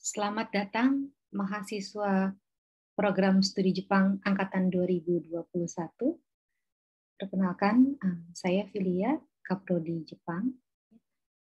Selamat datang mahasiswa program studi Jepang angkatan 2021. Perkenalkan, saya Filia, Kaprodi Jepang.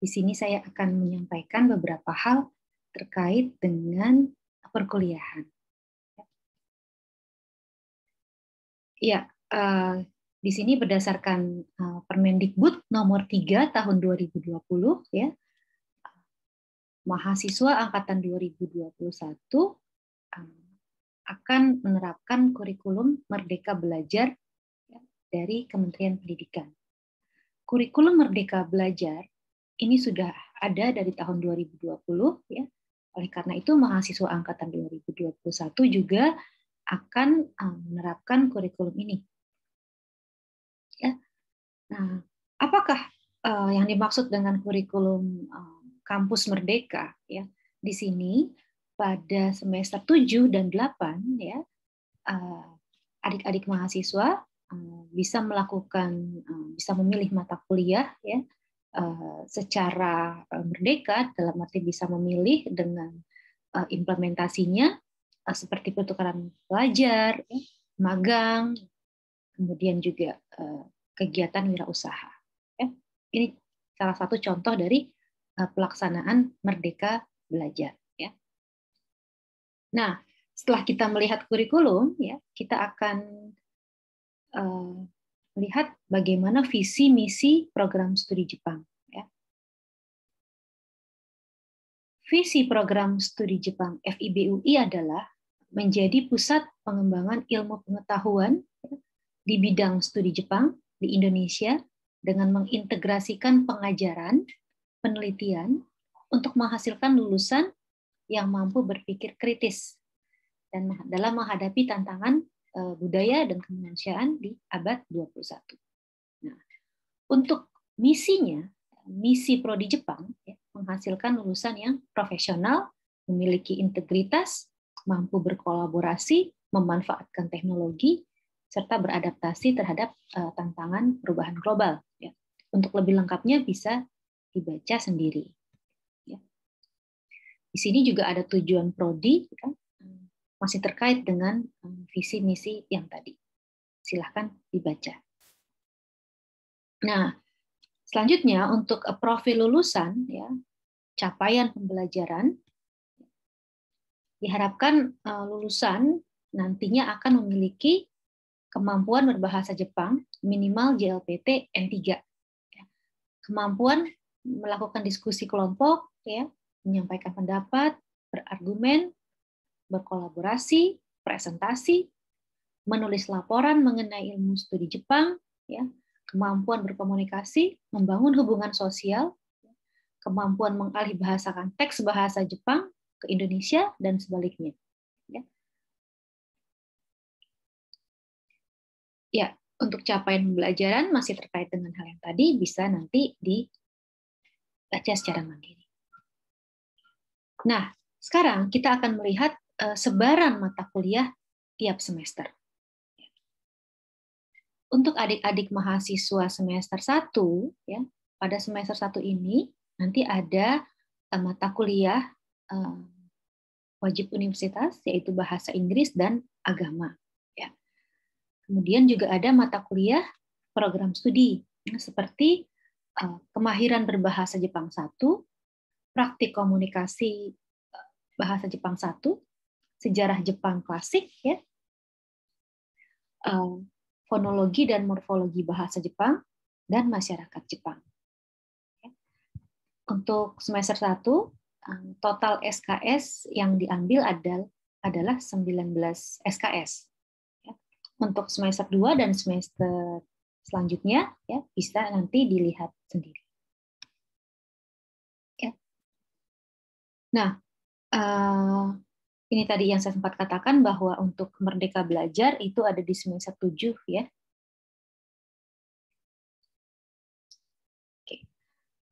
Di sini saya akan menyampaikan beberapa hal terkait dengan perkuliahan. Ya, di sini berdasarkan Permendikbud nomor 3 tahun 2020, ya, mahasiswa angkatan 2021 akan menerapkan kurikulum Merdeka Belajar dari Kementerian Pendidikan. Kurikulum Merdeka Belajar ini sudah ada dari tahun 2020, ya. Oleh karena itu mahasiswa angkatan 2021 juga akan menerapkan kurikulum ini. Ya. Nah, apakah yang dimaksud dengan kurikulum kampus merdeka, ya? Di sini pada semester 7 dan 8, ya, adik-adik mahasiswa bisa memilih mata kuliah, ya, secara merdeka, dalam arti bisa memilih dengan implementasinya seperti pertukaran pelajar, ya, magang, kemudian juga kegiatan wirausaha. Ya. Ini salah satu contoh dari pelaksanaan Merdeka Belajar. Ya. Nah, setelah kita melihat kurikulum, ya, kita akan melihat bagaimana visi misi program studi Jepang. Ya. Visi program studi Jepang FIBUI adalah menjadi pusat pengembangan ilmu pengetahuan di bidang studi Jepang di Indonesia dengan mengintegrasikan pengajaran, penelitian untuk menghasilkan lulusan yang mampu berpikir kritis dan dalam menghadapi tantangan budaya dan kemanusiaan di abad 21. Nah, untuk misinya, misi Prodi Jepang, ya, menghasilkan lulusan yang profesional, memiliki integritas, mampu berkolaborasi, memanfaatkan teknologi, serta beradaptasi terhadap tantangan perubahan global. Ya. Untuk lebih lengkapnya bisa dibaca sendiri. Ya. Di sini juga ada tujuan Prodi, kan? Masih terkait dengan visi misi yang tadi. Silahkan dibaca. Nah, selanjutnya untuk profil lulusan, ya, capaian pembelajaran, diharapkan lulusan nantinya akan memiliki kemampuan berbahasa Jepang minimal JLPT N3, kemampuan melakukan diskusi kelompok, ya, menyampaikan pendapat, berargumen, berkolaborasi, presentasi, menulis laporan mengenai ilmu studi Jepang, ya, kemampuan berkomunikasi, membangun hubungan sosial, kemampuan mengalihbahasakan teks bahasa Jepang ke Indonesia dan sebaliknya. Ya. Ya, untuk capaian pembelajaran masih terkait dengan hal yang tadi bisa nanti dibaca secara mandiri. Nah, sekarang kita akan melihat sebaran mata kuliah tiap semester. Untuk adik-adik mahasiswa semester 1, ya, pada semester 1 ini nanti ada mata kuliah wajib universitas, yaitu bahasa Inggris dan agama. Ya. Kemudian juga ada mata kuliah program studi, seperti kemahiran berbahasa Jepang 1, praktik komunikasi bahasa Jepang 1, sejarah Jepang klasik, ya, fonologi dan morfologi bahasa Jepang, dan masyarakat Jepang. Untuk semester 1, total SKS yang diambil adalah 19 SKS. Untuk semester 2 dan semester selanjutnya, ya, bisa nanti dilihat sendiri. Ya. Nah, ini tadi yang saya sempat katakan bahwa untuk Merdeka Belajar itu ada di semester 7, ya. Oke.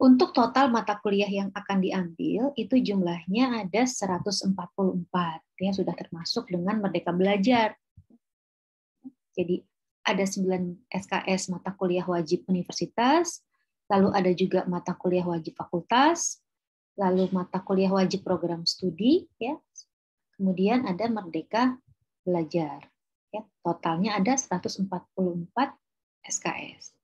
Untuk total mata kuliah yang akan diambil itu jumlahnya ada 144, ya, sudah termasuk dengan Merdeka Belajar. Jadi ada 9 SKS mata kuliah wajib universitas, lalu ada juga mata kuliah wajib fakultas, lalu mata kuliah wajib program studi, ya. Kemudian ada Merdeka Belajar. Ya, totalnya ada 144 SKS.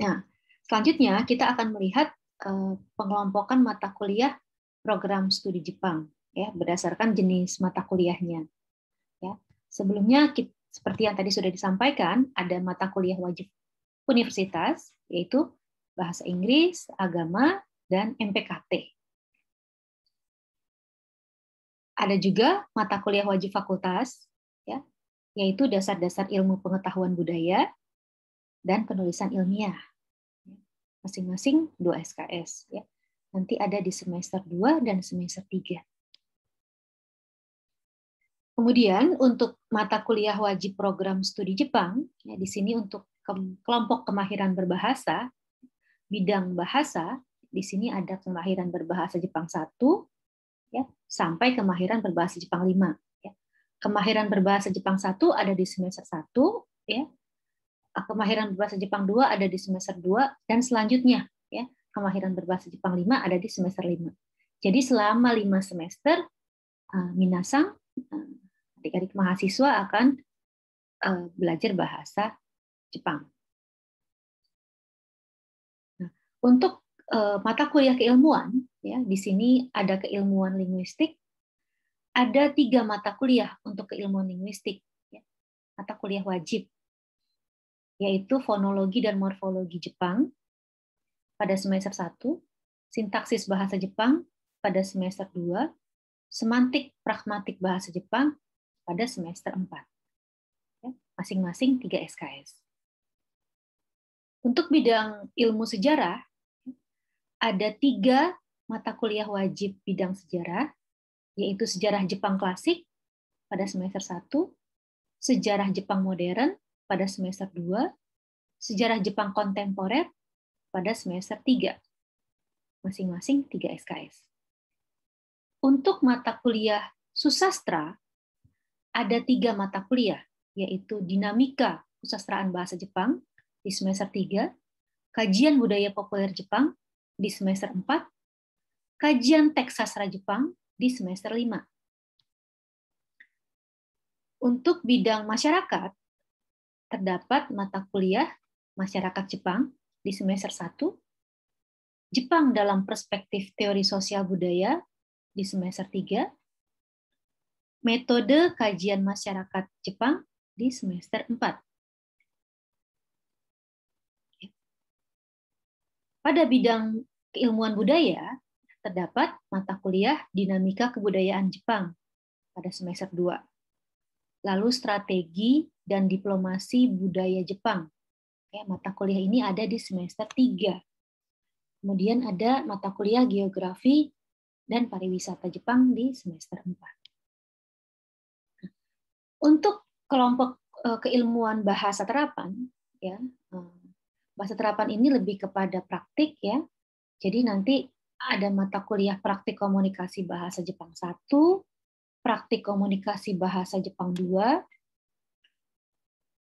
Nah, selanjutnya kita akan melihat pengelompokan mata kuliah program studi Jepang, ya, berdasarkan jenis mata kuliahnya. Ya, sebelumnya seperti yang tadi sudah disampaikan, ada mata kuliah wajib universitas, yaitu bahasa Inggris, agama, dan MPKT. Ada juga mata kuliah wajib fakultas, ya, yaitu dasar-dasar ilmu pengetahuan budaya dan penulisan ilmiah. Masing-masing 2 SKS. Ya. Nanti ada di semester 2 dan semester 3. Kemudian untuk mata kuliah wajib program studi Jepang, ya, di sini untuk kelompok kemahiran berbahasa, bidang bahasa, di sini ada kemahiran berbahasa Jepang 1, ya, sampai kemahiran berbahasa Jepang 5. Ya. Kemahiran berbahasa Jepang 1 ada di semester 1, ya. Kemahiran berbahasa Jepang 2 ada di semester 2, dan selanjutnya, ya, kemahiran berbahasa Jepang 5 ada di semester 5. Jadi selama 5 semester, minasang, adik-adik mahasiswa akan belajar bahasa Jepang. Nah, untuk mata kuliah keilmuan, ya, di sini ada keilmuan linguistik, ada 3 mata kuliah untuk keilmuan linguistik, ya, mata kuliah wajib, yaitu fonologi dan morfologi Jepang pada semester 1, sintaksis bahasa Jepang pada semester 2, semantik pragmatik bahasa Jepang pada semester 4. Ya, masing-masing 3 SKS. Untuk bidang ilmu sejarah, ada 3 mata kuliah wajib bidang sejarah, yaitu sejarah Jepang klasik pada semester 1, sejarah Jepang modern pada semester 2, sejarah Jepang kontemporer pada semester 3. Masing-masing 3 SKS. Untuk mata kuliah susastra, ada 3 mata kuliah, yaitu dinamika kesusastraan bahasa Jepang di semester 3, kajian budaya populer Jepang di semester 4, kajian teks sastra Jepang di semester 5. Untuk bidang masyarakat, terdapat mata kuliah masyarakat Jepang di semester 1, Jepang dalam perspektif teori sosial budaya di semester 3, metode kajian masyarakat Jepang di semester 4. Pada bidang keilmuan budaya, terdapat mata kuliah dinamika kebudayaan Jepang pada semester 2. Lalu strategi dan diplomasi budaya Jepang. Ya, mata kuliah ini ada di semester 3. Kemudian ada mata kuliah geografi dan pariwisata Jepang di semester 4. Untuk kelompok keilmuan bahasa terapan, ya, bahasa terapan ini lebih kepada praktik, ya. Jadi nanti ada mata kuliah praktik komunikasi bahasa Jepang 1, praktik komunikasi bahasa Jepang 2,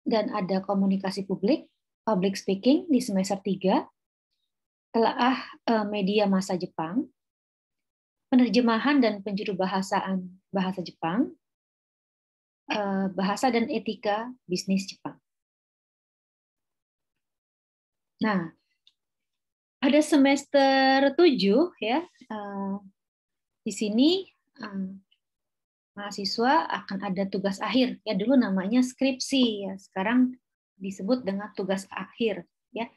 dan ada komunikasi publik, public speaking di semester 3, telaah media massa Jepang, penerjemahan dan penjurubahasaan bahasa Jepang, bahasa dan etika bisnis Jepang. Nah, pada semester 7, ya, di sini mahasiswa akan ada tugas akhir, ya, dulu namanya skripsi, ya, sekarang disebut dengan tugas akhir, ya,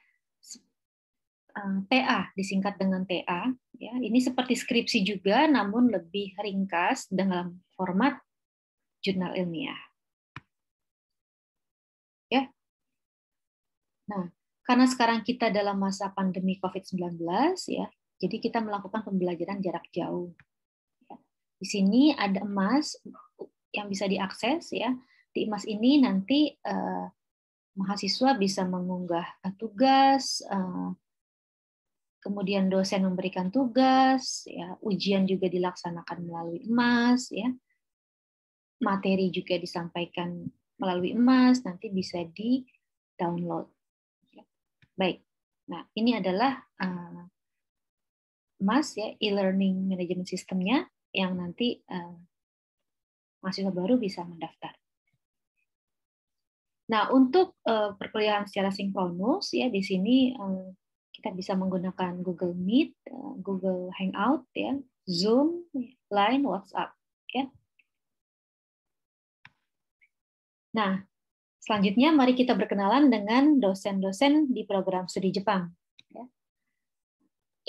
TA, disingkat dengan TA, ya. Ini seperti skripsi juga, namun lebih ringkas dalam format jurnal ilmiah, ya. Nah, karena sekarang kita dalam masa pandemi COVID-19, ya, jadi kita melakukan pembelajaran jarak jauh. Ya. Di sini ada emas yang bisa diakses, ya. Di emas ini nanti mahasiswa bisa mengunggah tugas, kemudian dosen memberikan tugas, ya, ujian juga dilaksanakan melalui emas, ya. Materi juga disampaikan melalui emas, nanti bisa di-download. Baik, nah ini adalah MAS ya, e-learning management system-nya yang nanti mahasiswa baru bisa mendaftar. Nah, untuk perkuliahan secara sinkronus ya di sini kita bisa menggunakan Google Meet, Google Hangout ya, Zoom, Line, WhatsApp ya. Nah, selanjutnya mari kita berkenalan dengan dosen-dosen di program studi Jepang. Ya.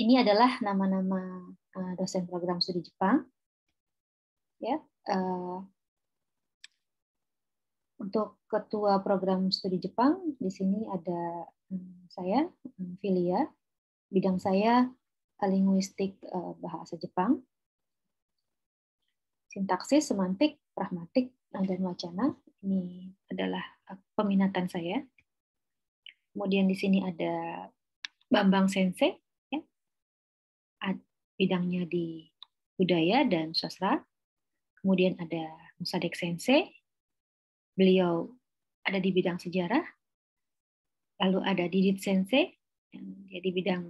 Ini adalah nama-nama dosen program studi Jepang. Ya, untuk ketua program studi Jepang di sini ada saya, Filia. Bidang saya linguistik bahasa Jepang, sintaksis, semantik, pragmatik, dan wacana. Ini adalah peminatan saya. Kemudian di sini ada Bambang Sensei, ya. Bidangnya di budaya dan sastra. Kemudian ada Musadek Sensei, beliau ada di bidang sejarah. Lalu ada Didit Sensei, yang dia di bidang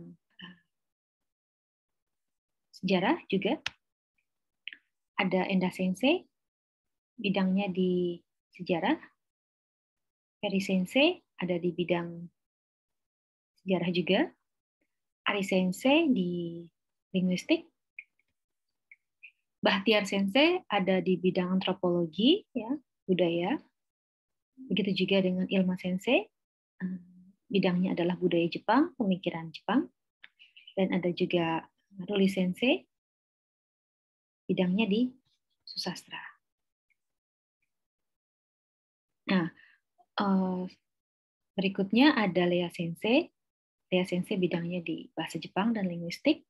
sejarah juga. Ada Enda Sensei, bidangnya di sejarah. Ferry Sensei ada di bidang sejarah juga. Ari Sensei di linguistik. Bahtiar Sensei ada di bidang antropologi, ya, budaya. Begitu juga dengan Ilma Sensei, bidangnya adalah budaya Jepang, pemikiran Jepang. Dan ada juga Ruli Sensei, bidangnya di susastra. Nah, berikutnya ada Lea Sensei. Lea Sensei bidangnya di bahasa Jepang dan linguistik.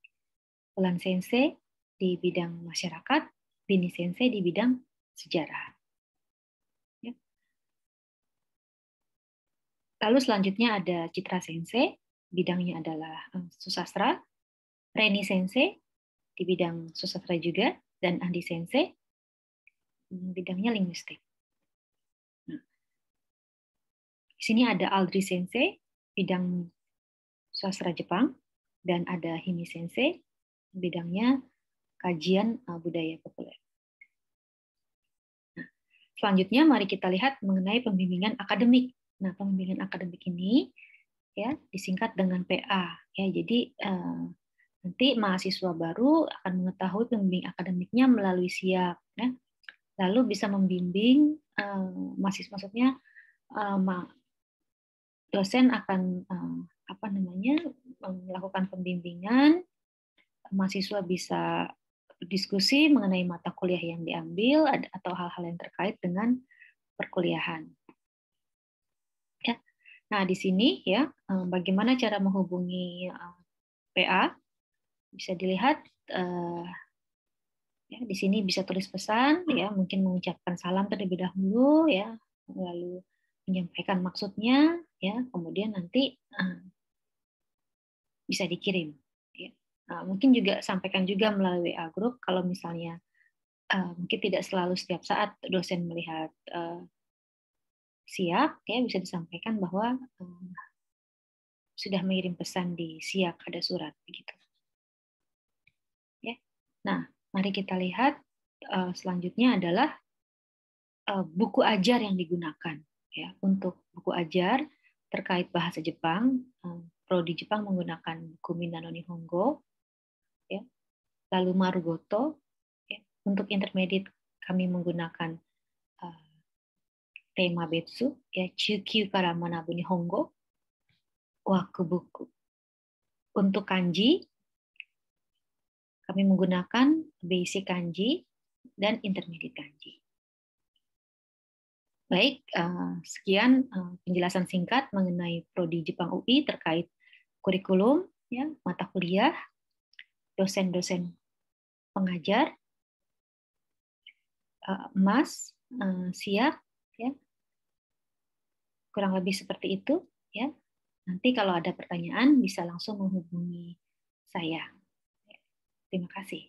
Ulan Sensei di bidang masyarakat. Bini Sensei di bidang sejarah. Ya. Lalu selanjutnya ada Citra Sensei, bidangnya adalah susastra. Reni Sensei di bidang susastra juga. Dan Andi Sensei bidangnya linguistik. Nah, di sini ada Aldri Sensei, bidang sastra Jepang, dan ada Himi Sensei, bidangnya kajian budaya populer. Nah, selanjutnya mari kita lihat mengenai pembimbingan akademik. Nah, pembimbingan akademik ini ya disingkat dengan PA. Ya, jadi nanti mahasiswa baru akan mengetahui pembimbing akademiknya melalui SIAK. Ya. Lalu bisa membimbing maksudnya dosen akan melakukan pembimbingan, mahasiswa bisa berdiskusi mengenai mata kuliah yang diambil atau hal-hal yang terkait dengan perkuliahan. Ya. Nah, di sini ya bagaimana cara menghubungi PA bisa dilihat ya di sini bisa tulis pesan ya, mungkin mengucapkan salam terlebih dahulu ya, lalu menyampaikan maksudnya ya, kemudian nanti bisa dikirim. Ya. Nah, mungkin juga sampaikan juga melalui WA group kalau misalnya mungkin tidak selalu setiap saat dosen melihat SIAK ya, bisa disampaikan bahwa sudah mengirim pesan di SIAK ada surat begitu. Ya. Nah, mari kita lihat selanjutnya adalah buku ajar yang digunakan ya. Untuk buku ajar terkait bahasa Jepang, prodi Jepang menggunakan buku Minano Nihongo ya. Lalu Marugoto ya. Untuk intermediate kami menggunakan tema Betsu ya, Chukyu kara manabu Nihongo, Wakubuku. Untuk kanji kami menggunakan basic kanji dan intermediate kanji. Baik, sekian penjelasan singkat mengenai prodi Jepang UI terkait kurikulum, ya, mata kuliah, dosen-dosen pengajar, MAS, SIAK, ya, kurang lebih seperti itu, ya. Nanti kalau ada pertanyaan bisa langsung menghubungi saya. Terima kasih.